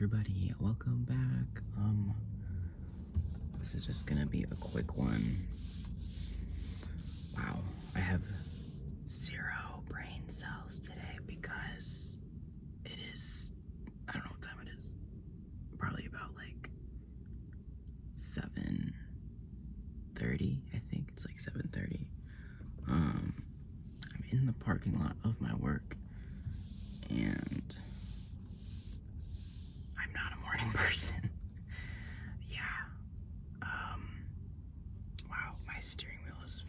everybody, welcome back. This is just gonna be a quick one. Wow, I have 0 brain cells today because it is, I don't know what time it is, probably about like 7:30, I think it's like 7:30. I'm in the parking lot of my work, and I'm not a morning person. Yeah. Wow, my steering wheel is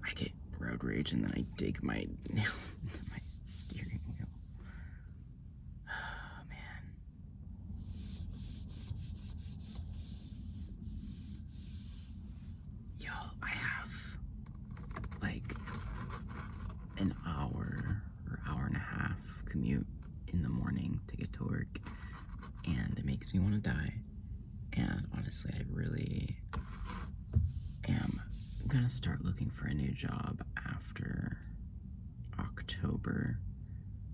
I get road rage and then I dig my nails into my steering wheel. Oh, man. Yo, I have like an hour or hour and a half commute in the morning to get to work, and it makes me want to die. And honestly, I really am gonna start looking for a new job after October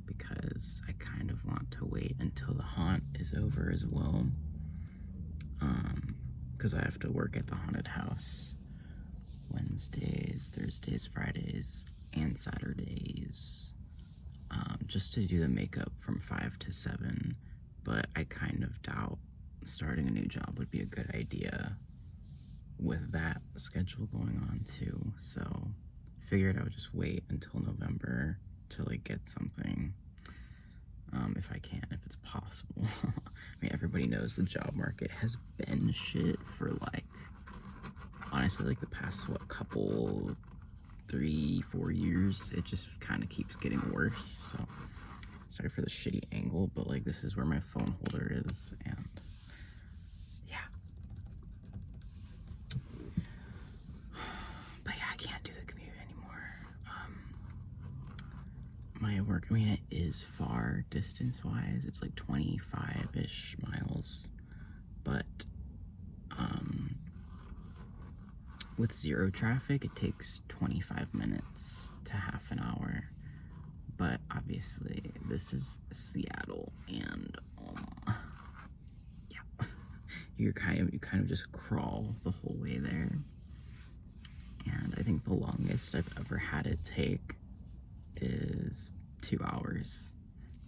because I kind of want to wait until the haunt is over as well. Because I have to work at the haunted house Wednesdays, Thursdays, Fridays, and Saturdays, just to do the makeup from 5 to 7. But I kind of doubt starting a new job would be a good idea with that schedule going on too. So figured I would just wait until November to like get something, if I can, if it's possible. I mean, everybody knows the job market has been shit for like, honestly, like the past couple 3-4 years. It just kind of keeps getting worse. So sorry for the shitty angle, but like this is where my phone holder is, and yeah. But yeah, I can't do the commute anymore. My work, I mean, it is far distance-wise. It's like 25-ish miles, but with 0 traffic, it takes 25 minutes to half an hour. But obviously, this is Seattle, and yeah, you kind of just crawl the whole way there. And I think the longest I've ever had it take is 2 hours.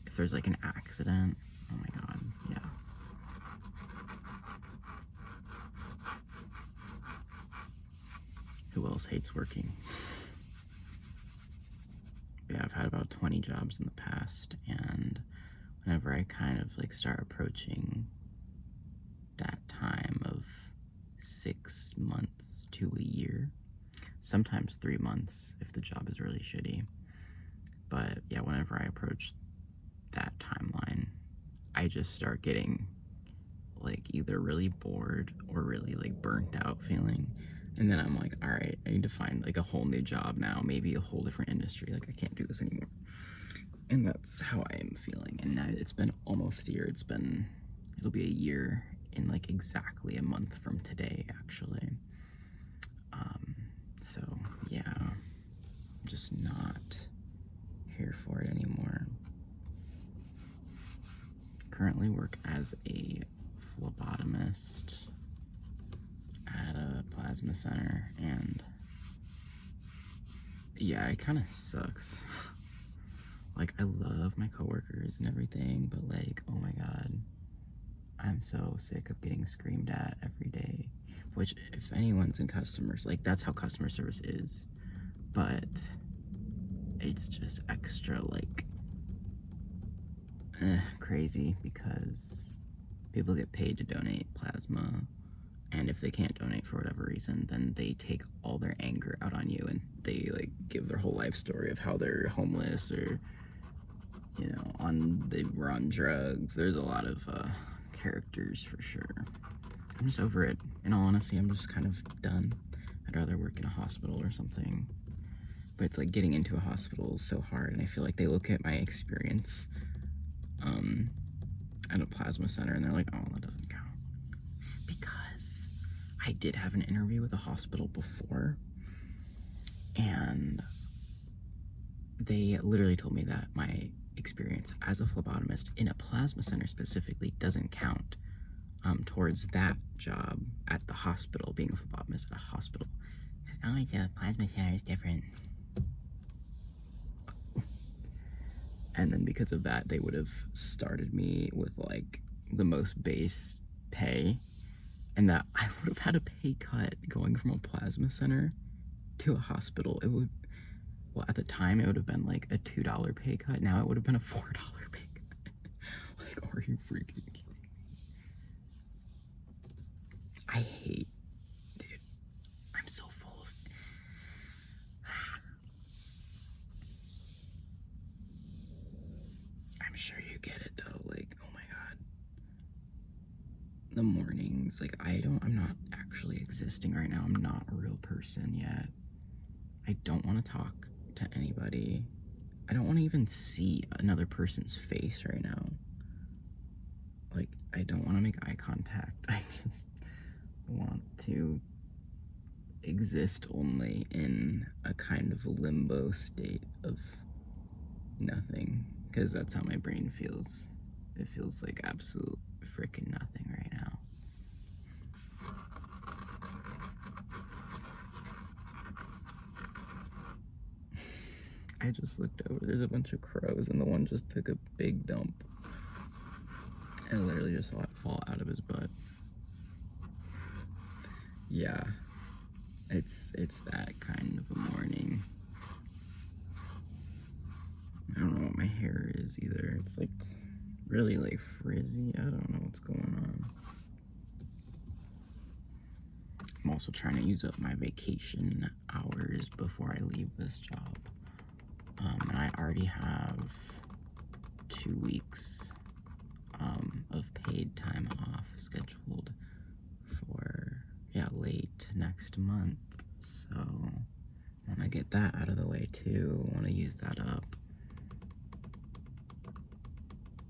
If there's like an accident, oh my god, yeah. Who else hates working? Yeah, I've had about 20 jobs in the past, and whenever I kind of like start approaching that time of 6 months to a year, sometimes 3 months if the job is really shitty. But yeah, whenever I approach that timeline, I just start getting like either really bored or really like burnt out feeling. And then I'm like, all right, I need to find like a whole new job now, maybe a whole different industry. Like I can't do this anymore. And that's how I am feeling. And now it's been almost a year. It'll be a year in like exactly a month from today, actually. So yeah, I'm just not here for it anymore. Currently work as a phlebotomist at a plasma center, and yeah, it kind of sucks. Like, I love my coworkers and everything, but like, oh my god, I'm so sick of getting screamed at every day. Which, if anyone's in customers, like, that's how customer service is. But it's just extra, like, crazy because people get paid to donate plasma, and if they can't donate for whatever reason, then they take all their anger out on you, and they like give their whole life story of how they're homeless or, you know, they were on drugs. There's a lot of characters for sure. I'm just over it. In all honesty, I'm just kind of done. I'd rather work in a hospital or something. But it's like getting into a hospital is so hard, and I feel like they look at my experience at a plasma center and they're like, oh, that doesn't count. Because I did have an interview with a hospital before, and they literally told me that my experience as a phlebotomist in a plasma center specifically doesn't count towards that job at the hospital, being a phlebotomist at a hospital. Because always a plasma center is different. And then because of that, they would have started me with like the most base pay, and that I would have had a pay cut going from a plasma center to a hospital. It would, well, at the time it would have been like a $2 pay cut. Now it would have been a $4 pay cut. Like, are you freaking kidding me? I hate, dude, I'm so full of I'm sure you get it though, like, oh my god. The mornings, like, I'm not actually existing right now. I'm not a real person yet. I don't want to talk to anybody. I don't want to even see another person's face right now. Like, I don't want to make eye contact. I just want to exist only in a kind of limbo state of nothing, because that's how my brain feels. It feels like absolute freaking nothing right now. I just looked over, there's a bunch of crows, and the one just took a big dump. I literally just saw it fall out of his butt. Yeah, it's that kind of a morning. I don't know what my hair is either. It's like really like frizzy. I don't know what's going on. I'm also trying to use up my vacation hours before I leave this job. And I already have 2 weeks of paid time off scheduled for, late next month. So I want to get that out of the way too. I want to use that up.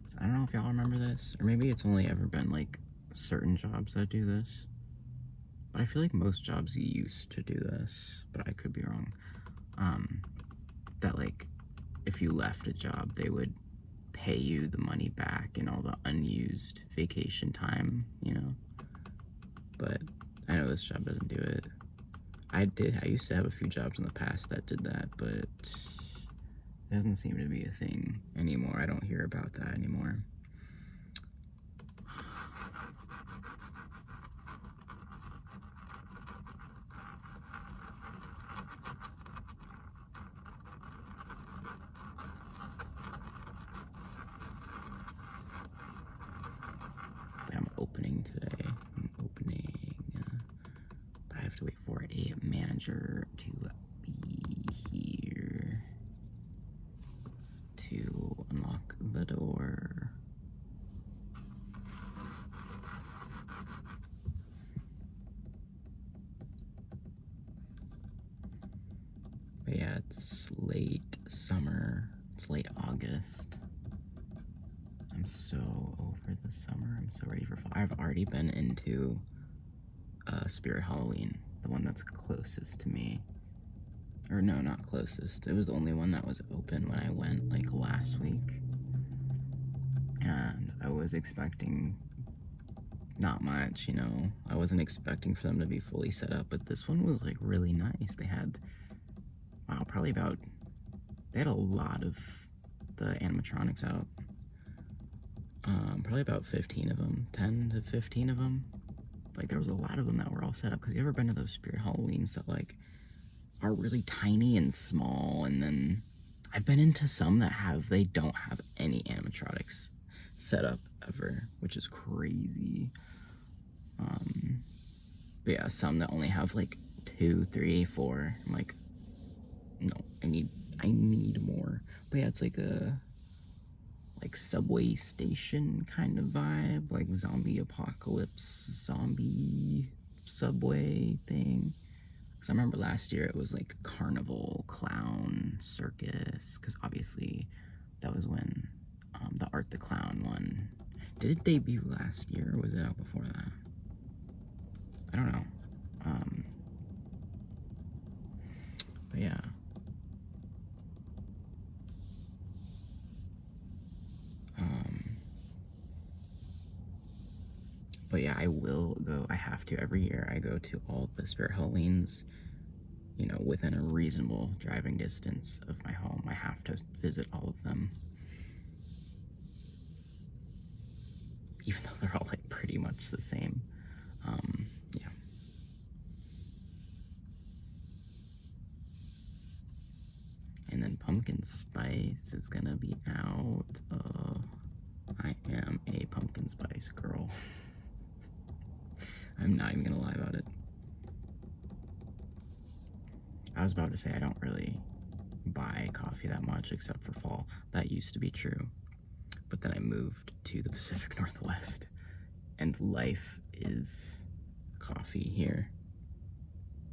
So I don't know if y'all remember this, or maybe it's only ever been like certain jobs that do this. But I feel like most jobs used to do this, but I could be wrong. That like, if you left a job, they would pay you the money back and all the unused vacation time, you know? But I know this job doesn't do it. I used to have a few jobs in the past that did that, but it doesn't seem to be a thing anymore. I don't hear about that anymore. I'm opening today. I'm opening, but I have to wait for a manager to be here to unlock the door. But yeah, it's late summer. It's late August. I'm so over the summer. I'm so ready for fall. I've already been into Spirit Halloween, the one that's closest to me. Or no, not closest. It was the only one that was open when I went like last week. And I was expecting not much, you know. I wasn't expecting for them to be fully set up, but this one was like really nice. They had, wow, they had a lot of the animatronics out. Probably about 15 of them, 10 to 15 of them. Like, there was a lot of them that were all set up. Because you ever been to those Spirit Halloweens that like are really tiny and small? And then I've been into some that they don't have any animatronics set up ever, which is crazy. But yeah, some that only have like 2, 3, 4. I'm like, no, I need more. But yeah, it's like a subway station kind of vibe, like zombie apocalypse, zombie subway thing. Because I remember last year it was like carnival, clown, circus, because obviously that was when the Art the Clown one, did it debut last year or was it out before that? I don't know. But yeah. But yeah, I will go. I have to every year. I go to all the Spirit Halloweens, you know, within a reasonable driving distance of my home. I have to visit all of them. Even though they're all like pretty much the same. Yeah. And then Pumpkin Spice is gonna be out. I am a pumpkin spice girl. I'm not even gonna lie about it. I was about to say I don't really buy coffee that much except for fall. That used to be true. But then I moved to the Pacific Northwest, and life is coffee here.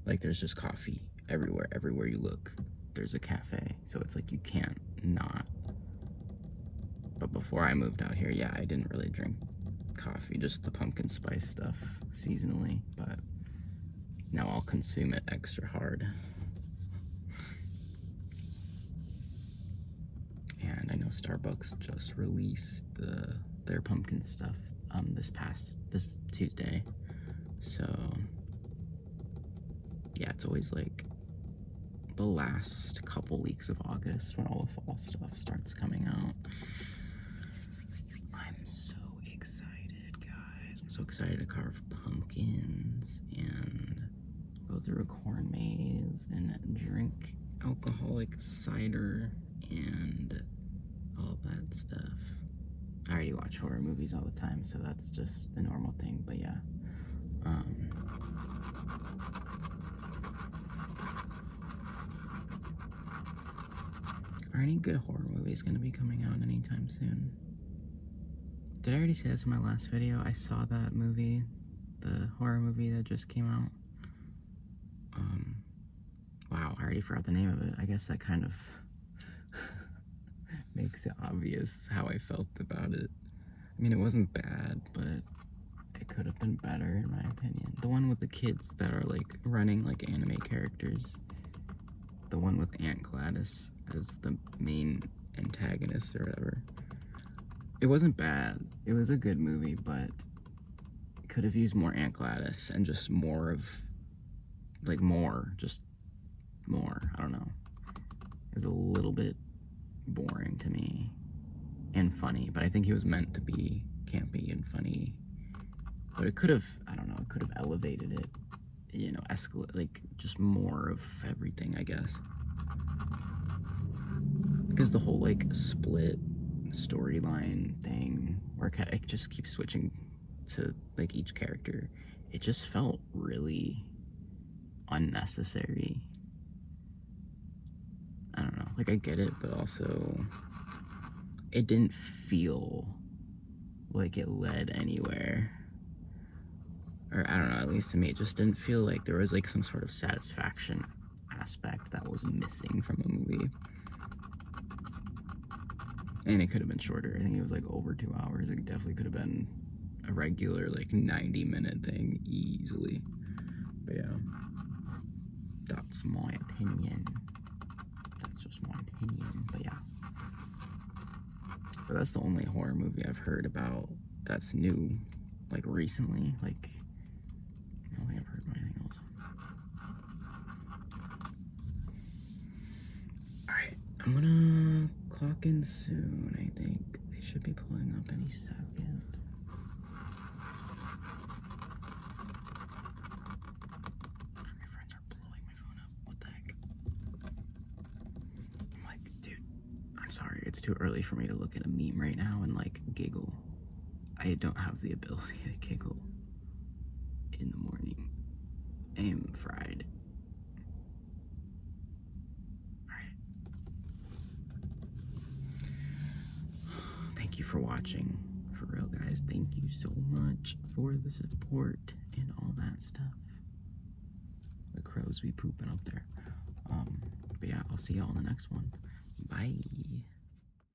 Like, there's just coffee everywhere. Everywhere you look, there's a cafe. So it's like you can't not. But before I moved out here, yeah, I didn't really drink coffee, just the pumpkin spice stuff seasonally. But now I'll consume it extra hard. And I know Starbucks just released their pumpkin stuff this Tuesday. So yeah, it's always like the last couple weeks of August when all the fall stuff starts coming out. I'm so excited, guys. I'm so excited to carve pumpkins and go through a corn maze and drink alcoholic cider and all that stuff. I already watch horror movies all the time, so that's just a normal thing, but yeah. Are any good horror movies going to be coming out anytime soon? Did I already say this in my last video? I saw that movie, the horror movie that just came out. Wow, I already forgot the name of it. I guess that kind of makes it obvious how I felt about it. I mean, it wasn't bad, but it could have been better in my opinion. The one with the kids that are like running like anime characters. The one with Aunt Gladys as the main antagonist or whatever. It wasn't bad. It was a good movie, but could have used more Aunt Gladys and just more of, like just more. I don't know. It was a little bit boring to me and funny, but I think he was meant to be campy and funny. But it could have, I don't know, it could have elevated it, you know, escalate, like just more of everything, I guess. Because the whole like split storyline thing where it just keeps switching to like each character, it just felt really unnecessary. I don't know, like I get it, but also it didn't feel like it led anywhere. Or I don't know, at least to me, it just didn't feel like there was like some sort of satisfaction aspect that was missing from the movie. And it could have been shorter. I think it was like over 2 hours. It definitely could have been a regular like 90-minute thing easily. But yeah, that's my opinion. That's just my opinion, but yeah. But that's the only horror movie I've heard about that's new, like recently. Like, I don't think I've heard about anything else. Alright, I'm gonna clock in soon, I think. They should be pulling up any second. My friends are blowing my phone up. What the heck? I'm like, dude, I'm sorry. It's too early for me to look at a meme right now and like giggle. I don't have the ability to giggle in the morning. I am fried. Alright. Thank you for watching. For real, guys. Thank you so much for the support and all that stuff. The crows be pooping up there. But yeah, I'll see y'all in the next one. Bye.